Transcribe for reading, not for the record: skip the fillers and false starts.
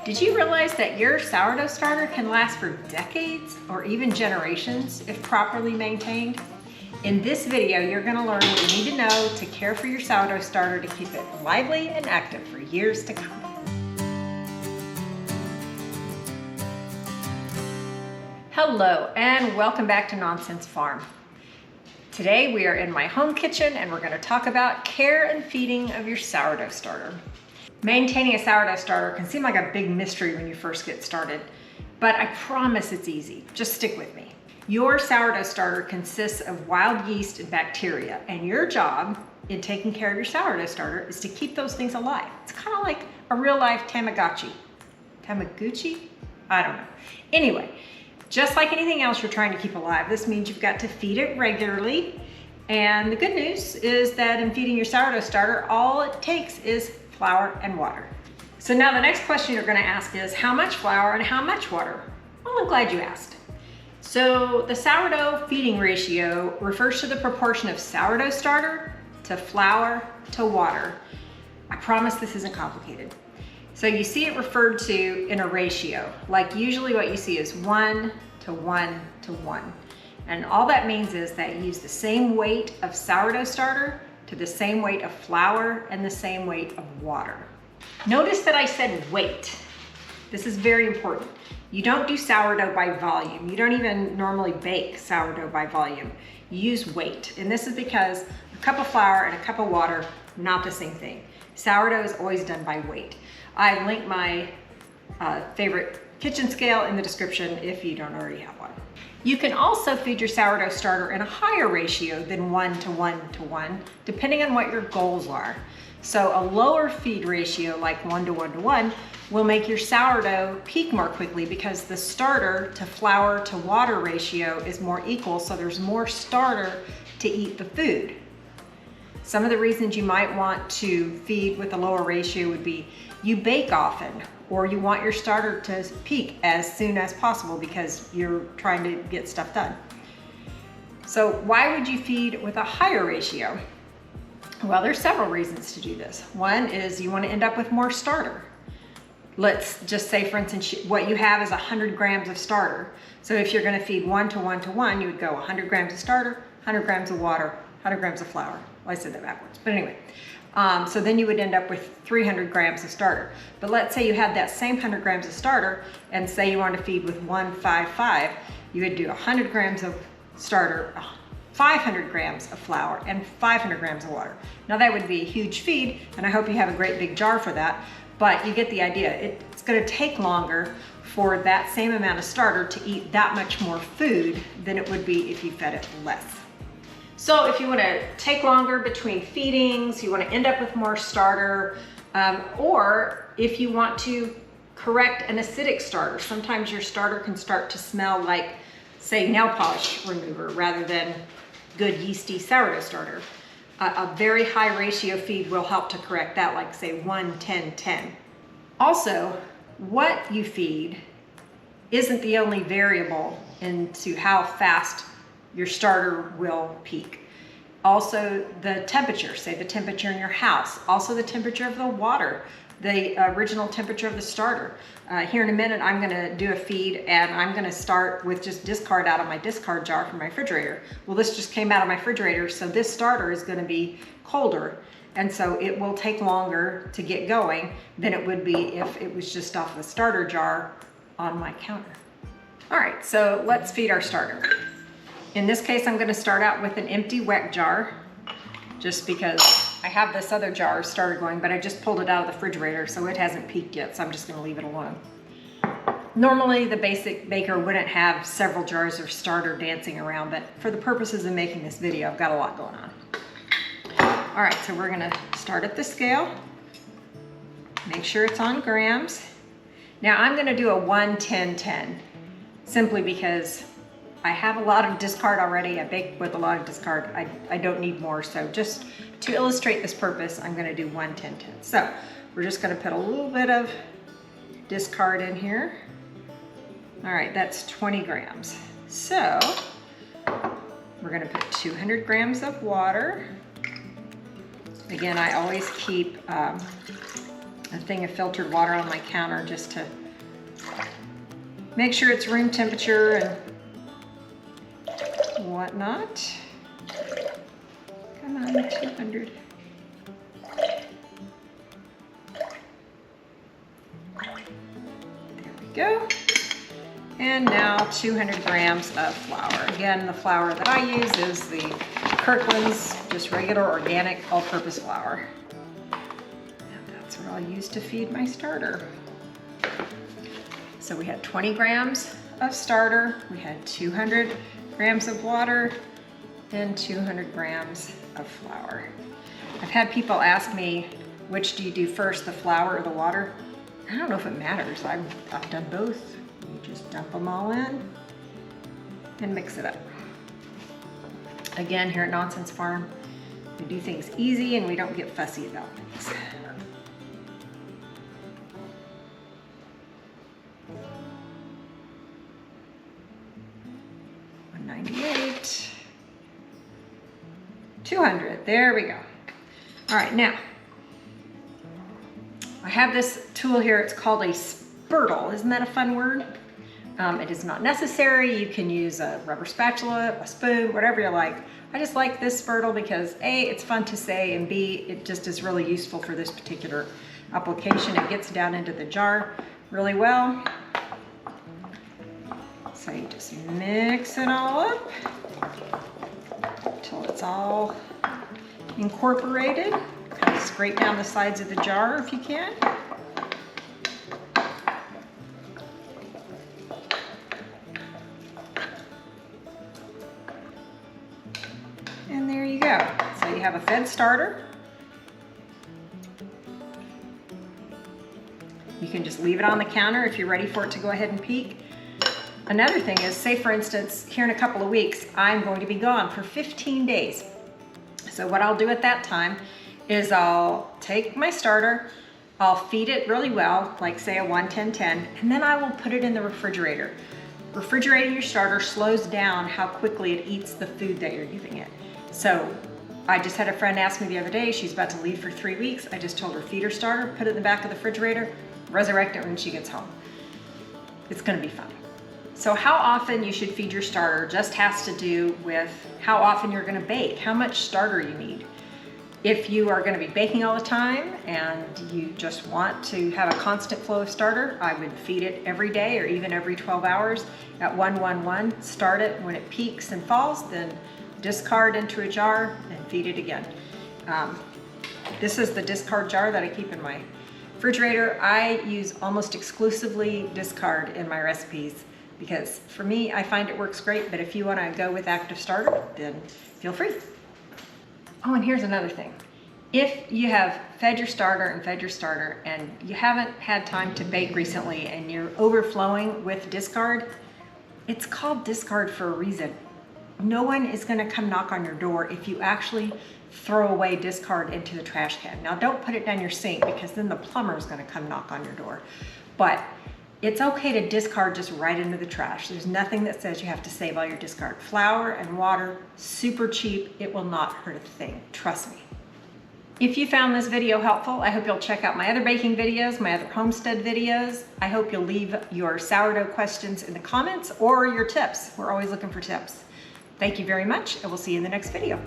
Did you realize that your sourdough starter can last for decades or even generations if properly maintained? In this video, you're going to learn what you need to know to care for your sourdough starter to keep it lively and active for years to come. Hello and welcome back to Nonsense Farm. Today we are in my home kitchen and we're going to talk about care and feeding of your sourdough starter. Maintaining a sourdough starter can seem like a big mystery when you first get started, but I promise it's easy. Just stick with me. Your sourdough starter consists of wild yeast and bacteria, and your job in taking care of your sourdough starter is to keep those things alive. It's kind of like a real life Tamagotchi. Tamaguchi? I don't know. Anyway, just like anything else you're trying to keep alive, this means you've got to feed it regularly. And the good news is that in feeding your sourdough starter, all it takes is flour and water. So now the next question you're going to ask is how much flour and how much water? Well, I'm glad you asked. So the sourdough feeding ratio refers to the proportion of sourdough starter to flour to water. I promise this isn't complicated. So you see it referred to in a ratio, like usually what you see is 1 to 1 to 1. And all that means is that you use the same weight of sourdough starter to the same weight of flour and the same weight of water. Notice that I said weight. This is very important. You don't do sourdough by volume. You don't even normally bake sourdough by volume. You use weight. And this is because a cup of flour and a cup of water, not the same thing. Sourdough is always done by weight. I've linked my favorite kitchen scale in the description if you don't already have one. You can also feed your sourdough starter in a higher ratio than 1 to 1 to 1, depending on what your goals are. So a lower feed ratio, like 1 to 1 to 1, will make your sourdough peak more quickly because the starter to flour to water ratio is more equal, so there's more starter to eat the food. Some of the reasons you might want to feed with a lower ratio would be you bake often, or you want your starter to peak as soon as possible because you're trying to get stuff done. So why would you feed with a higher ratio? Well, there's several reasons to do this. One is you want to end up with more starter. Let's just say, for instance, what you have is 100 grams of starter. So if you're going to feed 1 to 1 to 1, you would go 100 grams of starter, 100 grams of water, 100 grams of flour. Well, I said that backwards, but anyway. So then you would end up with 300 grams of starter. But let's say you had that same 100 grams of starter and say you want to feed with 155, you would do 100 grams of starter, 500 grams of flour, and 500 grams of water. Now that would be a huge feed, and I hope you have a great big jar for that, but you get the idea. It's going to take longer for that same amount of starter to eat that much more food than it would be if you fed it less. So if you want to take longer between feedings, you want to end up with more starter, or if you want to correct an acidic starter, sometimes your starter can start to smell like, say, nail polish remover rather than good yeasty sourdough starter. A very high ratio feed will help to correct that, like say 1, 10, 10. Also, what you feed isn't the only variable into how fast your starter will peak. Also the temperature, say the temperature in your house, also the temperature of the water, the original temperature of the starter. Here in a minute I'm going to do a feed and I'm going to start with just discard out of my discard jar from my refrigerator. Well, this just came out of my refrigerator, so this starter is going to be colder, and so it will take longer to get going than it would be if it was just off the starter jar on my counter. All right, so let's feed our starter. In this case, I'm going to start out with an empty wet jar, just because I have this other jar started going, but I just pulled it out of the refrigerator, so it hasn't peaked yet, so I'm just going to leave it alone. Normally, the basic baker wouldn't have several jars of starter dancing around, but for the purposes of making this video, I've got a lot going on. All right, so we're going to start at the scale. Make sure it's on grams. Now, I'm going to do a 1, 10, 10, simply because I have a lot of discard already. I bake with a lot of discard. I don't need more. So just to illustrate this purpose, I'm going to do 1, 10, 10. So we're just going to put a little bit of discard in here. All right, that's 20 grams. So we're going to put 200 grams of water. Again, I always keep a a thing of filtered water on my counter just to make sure it's room temperature and whatnot. Come on, 200. There we go. And now 200 grams of flour. Again, the flour that I use is the Kirkland's, just regular organic all-purpose flour. And that's what I'll use to feed my starter. So we had 20 grams of starter, we had 200 grams of water, and 200 grams of flour. I've had people ask me, which do you do first, the flour or the water? I don't know if it matters. I've done both. You just dump them all in and mix it up. Again, here at Nonsense Farm, we do things easy and we don't get fussy about things. $198, 200, there we go. All right, now, I have this tool here, it's called a spurtle. Isn't that a fun word? It is not necessary. You can use a rubber spatula, a spoon, whatever you like. I just like this spurtle because A, it's fun to say, and B, it just is really useful for this particular application. It gets down into the jar really well. So you just mix it all up until it's all incorporated. Kind of scrape down the sides of the jar if you can. And there you go. So you have a fed starter. You can just leave it on the counter if you're ready for it to go ahead and peak. Another thing is, say for instance, here in a couple of weeks, I'm going to be gone for 15 days. So what I'll do at that time is I'll take my starter, I'll feed it really well, like say a 1-10-10, and then I will put it in the refrigerator. Refrigerating your starter slows down how quickly it eats the food that you're giving it. So I just had a friend ask me the other day, she's about to leave for 3 weeks. I just told her, feed her starter, put it in the back of the refrigerator, resurrect it when she gets home. It's gonna be fun. So how often you should feed your starter just has to do with how often you're gonna bake, how much starter you need. If you are gonna be baking all the time and you just want to have a constant flow of starter, I would feed it every day or even every 12 hours at 1-1-1. Start it when it peaks and falls, then discard into a jar and feed it again. This is the discard jar that I keep in my refrigerator. I use almost exclusively discard in my recipes because for me, I find it works great, but if you wanna go with active starter, then feel free. Oh, and here's another thing. If you have fed your starter and you haven't had time to bake recently and you're overflowing with discard, it's called discard for a reason. No one is gonna come knock on your door if you actually throw away discard into the trash can. Now don't put it down your sink because then the plumber is gonna come knock on your door. But it's okay to discard just right into the trash. There's nothing that says you have to save all your discard. Flour and water, super cheap. It will not hurt a thing, trust me. If you found this video helpful, I hope you'll check out my other baking videos, my other homestead videos. I hope you'll leave your sourdough questions in the comments or your tips. We're always looking for tips. Thank you very much, and we'll see you in the next video.